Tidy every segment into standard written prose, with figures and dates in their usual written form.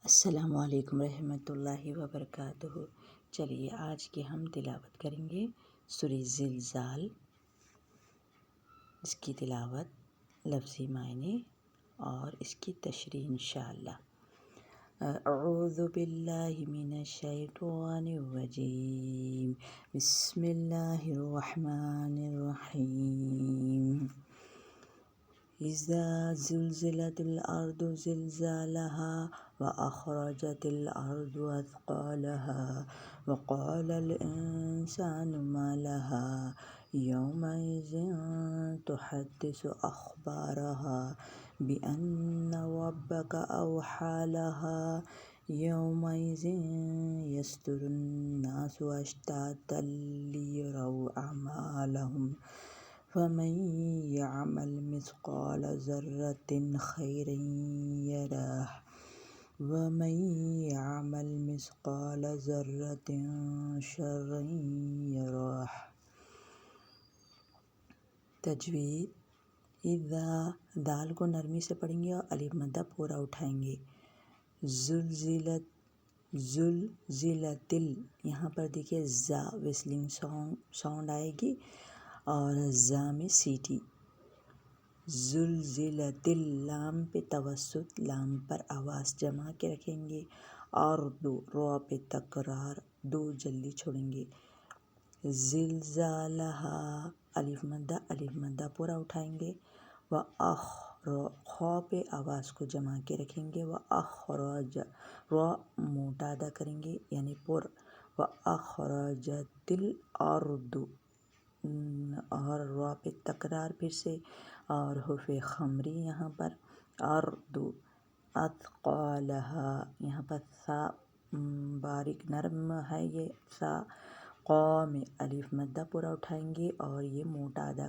السلام علیکم رحمۃ اللہ وبرکاتہ۔ چلیے آج کی ہم تلاوت کریں گے سورہ زلزال، اس کی تلاوت لفظی معنی اور اس کی تشریح انشاءاللہ۔ اعوذ باللہ من الشیطان الرجیم، بسم اللہ الرحمن الرحیم۔ اذا زلزلت الارض زلزالها واخرجت الارض اثقالها وقال الانسان ما لها يومئذ تحدث اخبارها بان ربك اوحى لها يومئذ يصدر الناس اشتاتا ليروا اعمالهم فمن يعمل مثقال ذرة خيرا يره ومن يعمل مثقال ذرة شرا يره۔ تجوید، اذا دال کو نرمی سے پڑھیں گے اور الف مدہ پورا اٹھائیں گے۔ زلزلت یہاں پر دیکھیے زا ویسلنگ ساؤنڈ آئے گی اور زا میں سیٹی۔ زلزلت لام پہ توسط، لام پر آواز جما کے رکھیں گے اور را پہ تکرار، دو جلدی چھوڑیں گے۔ زلزالہا الف مدہ پورا اٹھائیں گے۔ خا پہ آواز کو جما کے رکھیں گے۔ اخراج را موٹا ادا کریں گے یعنی پر۔ اخراجت الارض اور را پہ تکرار پھر سے اور حرف خمری یہاں پر ارض اثقالہا، یہاں پر سا باریک نرم ہے یہ سا۔ قا میں الف مدہ پورا اٹھائیں گے اور یہ موٹا ادا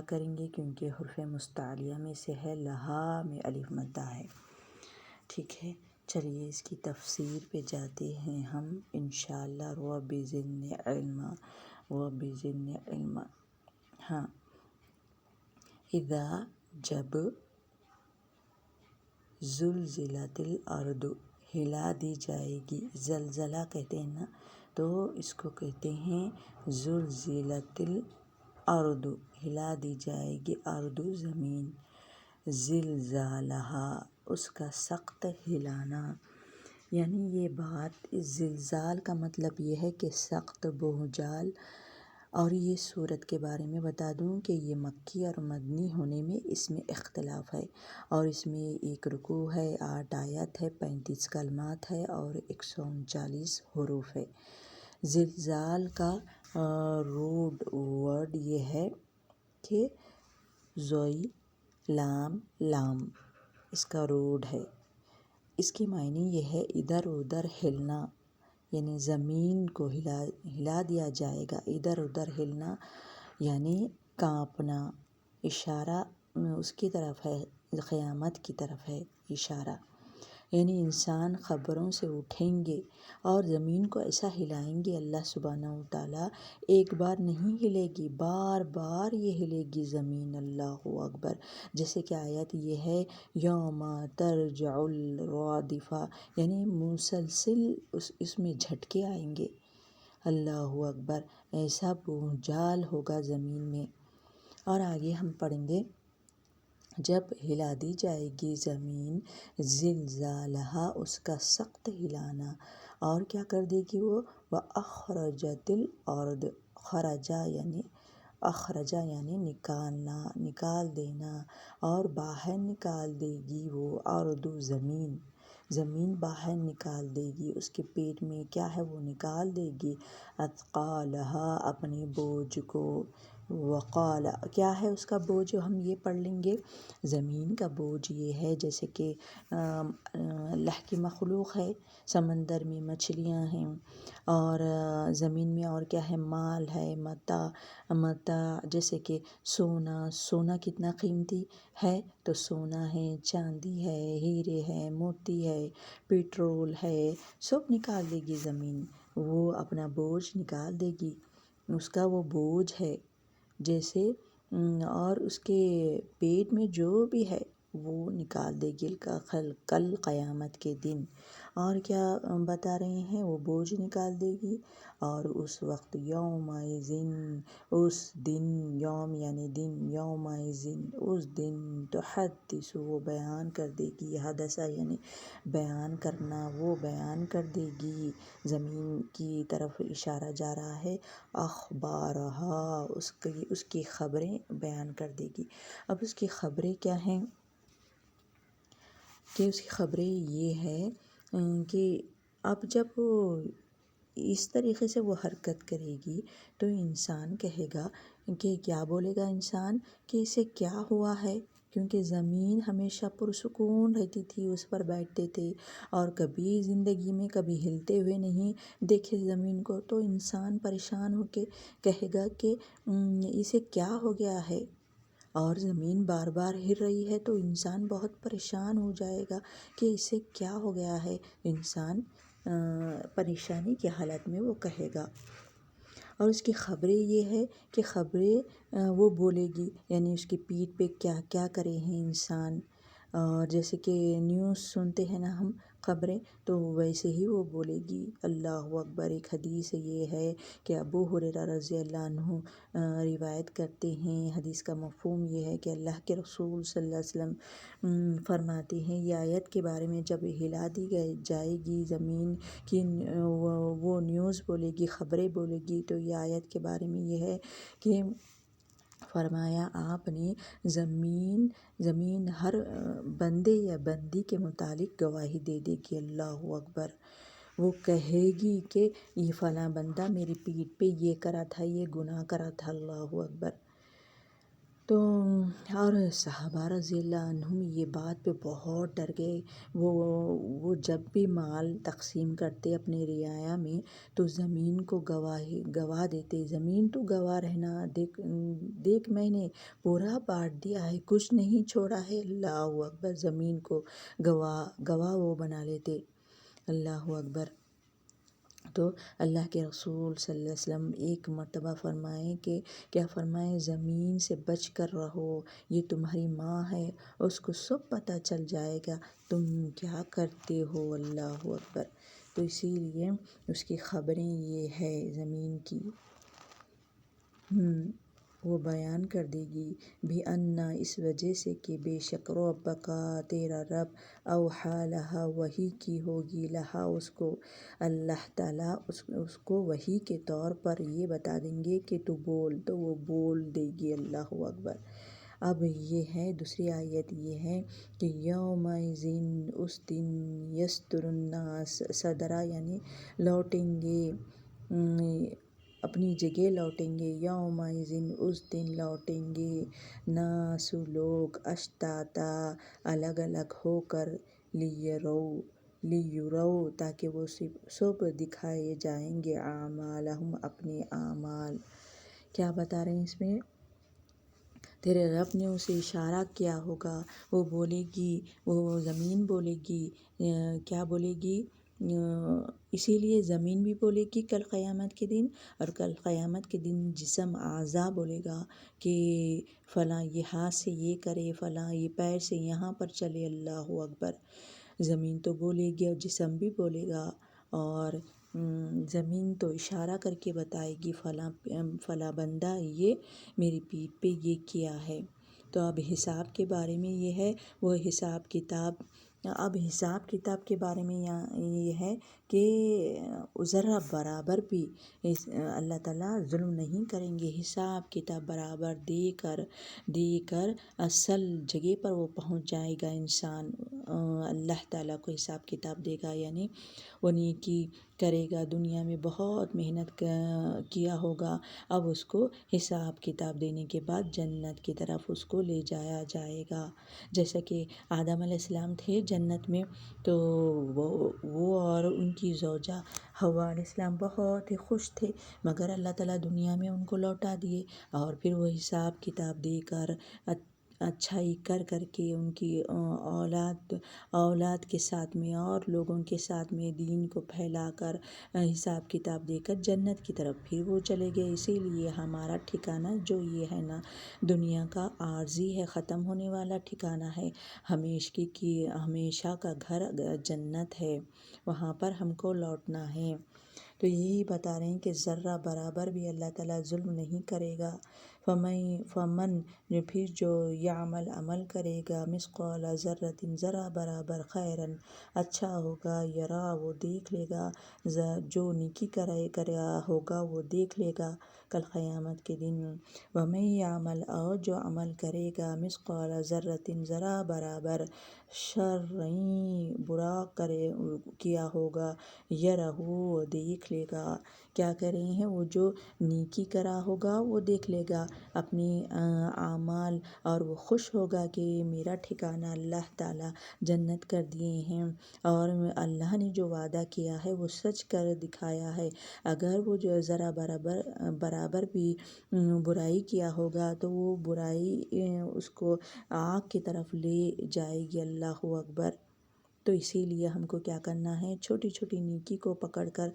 کریں گے کیونکہ حرف مستعلیہ میں سے ہے۔ لہا میں الف مدہ ہے، ٹھیک ہے۔ چلیے اس کی تفسیر پہ جاتے ہیں ہم انشاءاللہ۔ رب زدنی علما، رب زدنی علما۔ ہاں، اذا جب زلزلت الارض ہلا دی جائے گی، زلزلہ کہتے ہیں نا، تو اس کو کہتے ہیں زلزلت الارض، ہلا دی جائے گی ارض زمین۔ زلزالہا اس کا سخت ہلانا، یعنی یہ بات، زلزال کا مطلب یہ ہے کہ سخت بھونچال۔ اور یہ سورت کے بارے میں بتا دوں کہ یہ مکی اور مدنی ہونے میں اس میں اختلاف ہے، اور اس میں 1 رکوع ہے، 8 آیات ہے، 35 کلمات ہے اور 139 حروف ہے۔ زلزال کا روٹ ورڈ یہ ہے کہ زوئی لام لام، اس کا روٹ ہے۔ اس کی معنی یہ ہے ادھر ادھر ہلنا، یعنی زمین کو ہلا دیا جائے گا، ادھر ادھر ہلنا یعنی کانپنا۔ اشارہ اس کی طرف ہے، قیامت کی طرف ہے اشارہ، یعنی انسان خبروں سے اٹھیں گے اور زمین کو ایسا ہلائیں گے اللہ سبحانہ وتعالیٰ، ایک بار نہیں ہلے گی، بار بار یہ ہلے گی زمین۔ اللہ اکبر۔ جیسے کہ آیت یہ ہے یوم ترجع الرادفہ، یعنی مسلسل اس میں جھٹکے آئیں گے۔ اللہ اکبر، ایسا بھونچال ہوگا زمین میں۔ اور آگے ہم پڑھیں گے، جب ہلا دی جائے گی زمین، زلزالہا اس کا سخت ہلانا، اور کیا کر دے گی وہ، وَأَخْرَجَتِ الْأَرْضُ، اخرجا یعنی نکالنا، نکال دینا، اور باہر نکال دے گی وہ ارض زمین باہر نکال دے گی، اس کے پیٹ میں کیا ہے وہ نکال دے گی۔ اثقالہا اپنے بوجھ کو، وقال کیا ہے اس کا بوجھ، ہم یہ پڑھ لیں گے۔ زمین کا بوجھ یہ ہے جیسے کہ اللہ کی مخلوق ہے، سمندر میں مچھلیاں ہیں، اور زمین میں اور کیا ہے، مال ہے، متاع جیسے کہ سونا کتنا قیمتی ہے، تو سونا ہے، چاندی ہے، ہیرے ہے، موتی ہے، پیٹرول ہے، سب نکال دے گی زمین، وہ اپنا بوجھ نکال دے گی، اس کا وہ بوجھ ہے جیسے، اور اس کے پیٹ میں جو بھی ہے وہ نکال دے گی کل قیامت کے دن۔ اور کیا بتا رہے ہیں، وہ بوجھ نکال دے گی، اور اس وقت یومئذ، اس دن، یوم یعنی دن، یومئذ اس دن، تحدث وہ بیان کر دے گی، حدث یعنی بیان کرنا، وہ بیان کر دے گی، زمین کی طرف اشارہ جا رہا ہے، اخبارہا اس کی خبریں بیان کر دے گی۔ اب اس کی خبریں کیا ہیں کہ اس کی خبریں یہ ہے کہ اب جب اس طریقے سے وہ حرکت کرے گی تو انسان کہے گا کہ کیا بولے گا انسان کہ اسے کیا ہوا ہے، کیونکہ زمین ہمیشہ پرسکون رہتی تھی، اس پر بیٹھتے تھے اور کبھی زندگی میں کبھی ہلتے ہوئے نہیں دیکھے زمین کو، تو انسان پریشان ہو کے کہے گا کہ اسے کیا ہو گیا ہے، اور زمین بار بار ہل رہی ہے تو انسان بہت پریشان ہو جائے گا کہ اسے کیا ہو گیا ہے، انسان پریشانی کی حالت میں وہ کہے گا۔ اور اس کی خبریں یہ ہے کہ خبریں وہ بولے گی، یعنی اس کی پیٹھ پہ کیا کیا کرے ہیں انسان، اور جیسے کہ نیوز سنتے ہیں نا ہم خبریں، تو ویسے ہی وہ بولے گی۔ اللہ اکبر۔ ایک حدیث یہ ہے کہ ابو ہریرہ رضی اللہ عنہ روایت کرتے ہیں، حدیث کا مفہوم یہ ہے کہ اللہ کے رسول صلی اللہ علیہ وسلم فرماتے ہیں، یہ آیت کے بارے میں جب ہلا دی جائے گی زمین کی، وہ نیوز بولے گی، خبریں بولے گی، تو یہ آیت کے بارے میں یہ ہے کہ فرمایا آپ نے زمین ہر بندے یا بندی کے متعلق گواہی دے دے گی۔ اللہ اکبر۔ وہ کہے گی کہ یہ فلاں بندہ میری پیٹھ پہ یہ کرا تھا، یہ گناہ کرا تھا۔ اللہ اکبر۔ تو اور صحابہ رضی اللہ عنہم یہ بات پہ بہت ڈر گئے، وہ جب بھی مال تقسیم کرتے اپنے رعایا میں تو زمین کو گواہ دیتے، زمین تو گواہ رہنا، دیکھ میں نے پورا بانٹ دیا ہے، کچھ نہیں چھوڑا ہے۔ اللہ اکبر۔ زمین کو گواہ وہ بنا لیتے۔ اللہ اکبر۔ تو اللہ کے رسول صلی اللہ علیہ وسلم ایک مرتبہ فرمائے کہ کیا فرمائے، زمین سے بچ کر رہو، یہ تمہاری ماں ہے، اس کو سب پتہ چل جائے گا تم کیا کرتے ہو۔ اللہ اکبر۔ تو اسی لیے اس کی خبریں یہ ہے زمین کی، وہ بیان کر دے گی بھی انا، اس وجہ سے کہ بے شک ربک، تیرا رب، اوحی لہا، وحی کی ہوگی، لہا اس کو، اللہ تعالیٰ اس کو وحی کے طور پر یہ بتا دیں گے کہ تو بول، تو وہ بول دے گی۔ اللہ اکبر۔ اب یہ ہے دوسری آیت، یہ ہے کہ یومئذ اس دن، یصدر الناس، صدرا یعنی لوٹیں گے، اپنی جگہ لوٹیں گے، یومئذ اس دن لوٹیں گے، ناس لوگ، اشتاتا الگ الگ ہو کر، لیرو تاکہ وہ سب دکھائے جائیں گے، اعمالہم اپنے اعمال۔ کیا بتا رہے ہیں اس میں، تیرے رب نے اسے اشارہ کیا ہوگا، وہ بولے گی، وہ زمین بولے گی، کیا بولے گی، اسی لیے زمین بھی بولے گی کل قیامت کے دن، اور کل قیامت کے دن جسم اعضاء بولے گا کہ فلاں یہ ہاتھ سے یہ کرے، فلاں یہ پیر سے یہاں پر چلے۔ اللہ اکبر۔ زمین تو بولے گی اور جسم بھی بولے گا، اور زمین تو اشارہ کر کے بتائے گی فلاں بندہ یہ میری پیٹھ پہ یہ کیا ہے۔ تو اب حساب کے بارے میں یہ ہے، وہ حساب کتاب، اب حساب کتاب کے بارے میں یہ ہے کہ ذرا برابر بھی اللہ تعالیٰ ظلم نہیں کریں گے، حساب کتاب برابر دے کر اصل جگہ پر وہ پہنچ جائے گا انسان، اللہ تعالیٰ کو حساب کتاب دے گا، یعنی وہ نیکی کرے گا، دنیا میں بہت محنت کیا ہوگا، اب اس کو حساب کتاب دینے کے بعد جنت کی طرف اس کو لے جایا جائے گا۔ جیسا کہ آدم علیہ السلام تھے جنت میں، تو وہ اور ان کی زوجہ حوا علیہ السلام بہت ہی خوش تھے، مگر اللہ تعالیٰ دنیا میں ان کو لوٹا دیے، اور پھر وہ حساب کتاب دے کر اچھائی کر کر کے ان کی اولاد کے ساتھ میں اور لوگوں کے ساتھ میں دین کو پھیلا کر حساب کتاب دے کر جنت کی طرف پھر وہ چلے گئے۔ اسی لیے ہمارا ٹھکانہ جو یہ ہے نا دنیا کا عارضی ہے، ختم ہونے والا ٹھکانہ ہے، ہمیشہ کا گھر جنت ہے، وہاں پر ہم کو لوٹنا ہے۔ تو یہی بتا رہے ہیں کہ ذرہ برابر بھی اللہ تعالیٰ ظلم نہیں کرے گا۔ فمن پھر جو یعمل عمل کرے گا مثقال ذرۃ ذرہ برابر خیرن اچھا ہوگا، یرا وہ دیکھ لے گا، جو نیکی کرا ہوگا وہ دیکھ لے گا کل قیامت کے دن۔ ومن یعمل اور جو عمل کرے گا مثقال ذرۃ ذرہ برابر شرعی برا کیا ہوگا، یرہ وہ دیکھ لے گا۔ کیا کر رہے ہیں؟ وہ جو نیکی کرا ہوگا وہ دیکھ لے گا اپنی اعمال، اور وہ خوش ہوگا کہ میرا ٹھکانہ اللہ تعالیٰ جنت کر دیے ہیں، اور اللہ نے جو وعدہ کیا ہے وہ سچ کر دکھایا ہے۔ اگر وہ جو ذرا برابر بھی برائی کیا ہوگا تو وہ برائی اس کو آگ کی طرف لے جائے گی۔ اللہ اکبر۔ تو اسی لیے ہم کو کیا کرنا ہے؟ چھوٹی چھوٹی نیکی کو پکڑ کر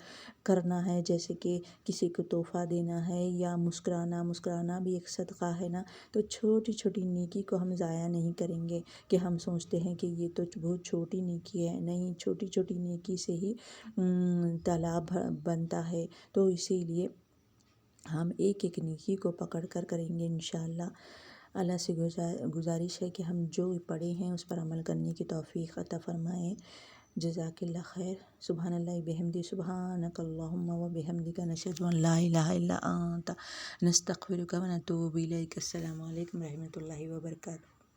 کرنا ہے، جیسے کہ کسی کو تحفہ دینا ہے یا مسکرانا بھی ایک صدقہ ہے نا۔ تو چھوٹی چھوٹی نیکی کو ہم ضائع نہیں کریں گے کہ ہم سوچتے ہیں کہ یہ تو بہت چھوٹی نیکی ہے، نہیں، چھوٹی چھوٹی نیکی سے ہی تالاب بنتا ہے۔ تو اسی لیے ہم ایک ایک نیکی کو پکڑ کر کریں گے انشاءاللہ۔ اللہ سے گزارش ہے کہ ہم جو پڑھے ہیں اس پر عمل کرنے کی توفیق عطا فرمائے۔ جزاک اللہ خیر۔ سبحان اللہ بحمدہ، سبحانک اللہم و بحمدک، نشہد ان لا الہ الا انت، نستغفرک و نتوب الیک۔ السلام علیکم و رحمۃ اللہ وبرکاتہ۔